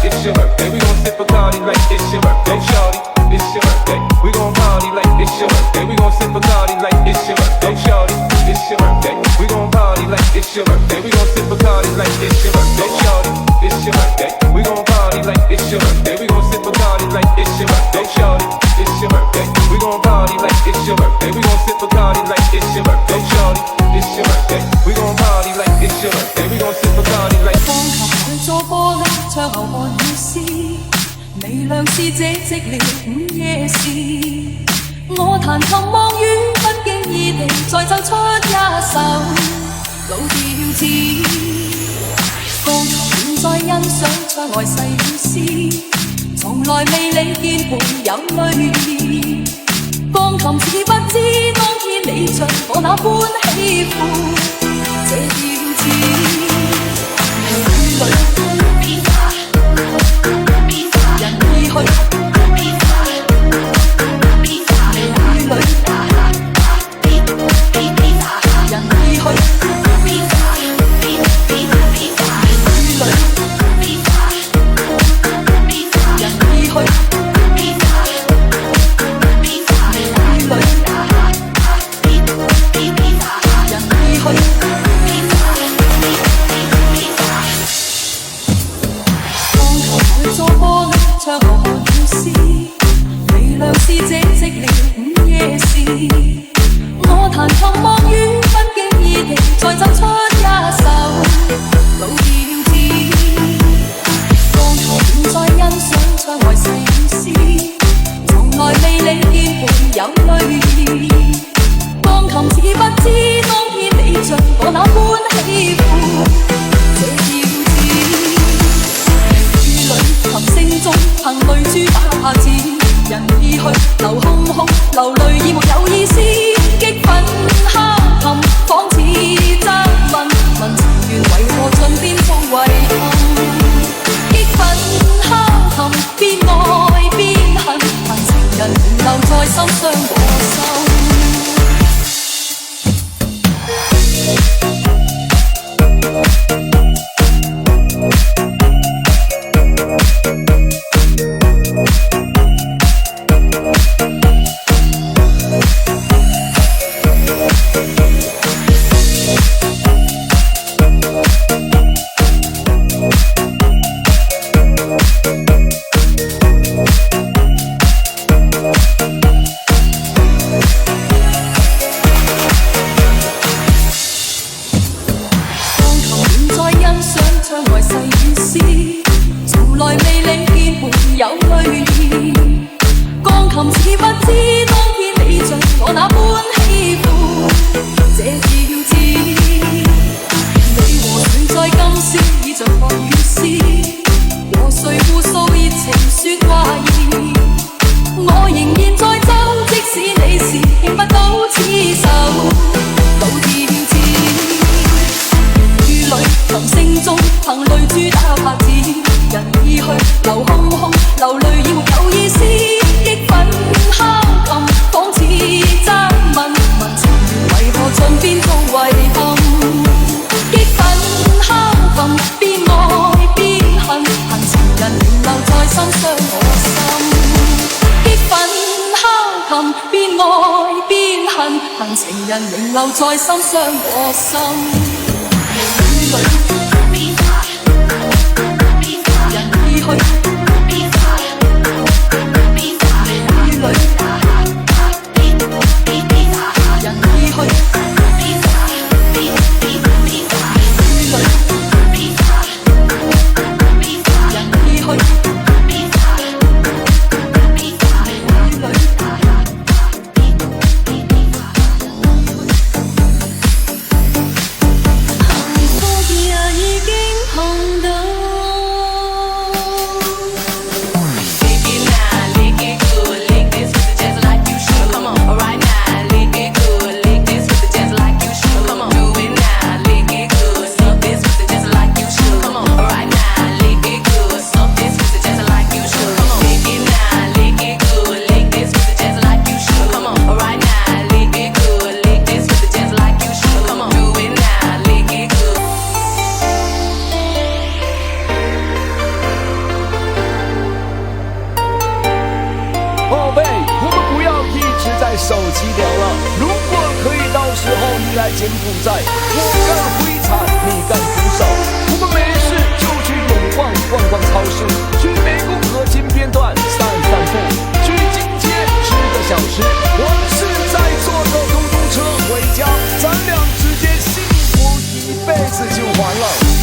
it's your birthday. We gon' sip Bacardi like it's your birthday, shorty. It's your birthday. We gon' party like it's your birthday. We gon' sip Bacardi like it's your birthday, shorty. It's your birthday. We gon' party like it's your birthday. We gon' sip Bacardi like it's your birthday, shorty. It's your birthday. We gon' party like it's your birthday. We gon' sip Bacardi like it's your birthday, shorty. It's your birthday. We gon' party like it's your birthday. We gon' sip Bacardi like it's your birthday, shorty. It's your birthday. We gon' party like it's your birthday. We gon' sip Bacardi like. 放琴去做玻璃窗後看雨絲，微亮是這寂寥午夜時。我彈琴望雨，不經意地再奏出一首老調子。鋼琴在欣賞窗外細雨絲，從來未理見伴有淚意。鋼琴似不知當天你像我那般喜歡這調子。雨裏變化，人已去。變化，變化，雨裏變化，人已去。變化，變化，雨裏變化，人已去。變化，變化，雨裏變化，人已去。做玻璃窗後看雨絲，微亮是這寂寥午夜時。我彈琴望雨，不經意地再奏出一首老調子。鋼琴在欣賞窗外細雨絲，從來未理見伴有淚意。鋼琴似不知當天你像我那般喜歡這調子。琴聲中憑淚珠打拍子，人已去，流空空，流淚已沒有意思。激憤敲琴，仿似質問，問情緣為何盡變做遺憾。激憤敲琴，邊愛邊恨，恨情人仍留在心傷我心。情人仍留在心傷我心。雨裏變化，人已去。變化，變化，雨裏變化，人已去。變化，變化，雨裏變化，人已去。在，我干挥洒，你干扶手。我们没事就去永旺逛逛超市，去湄公河金边段散散步，去金街吃个小吃。我们是在坐个出租车回家，咱俩之间幸福一辈子就完了。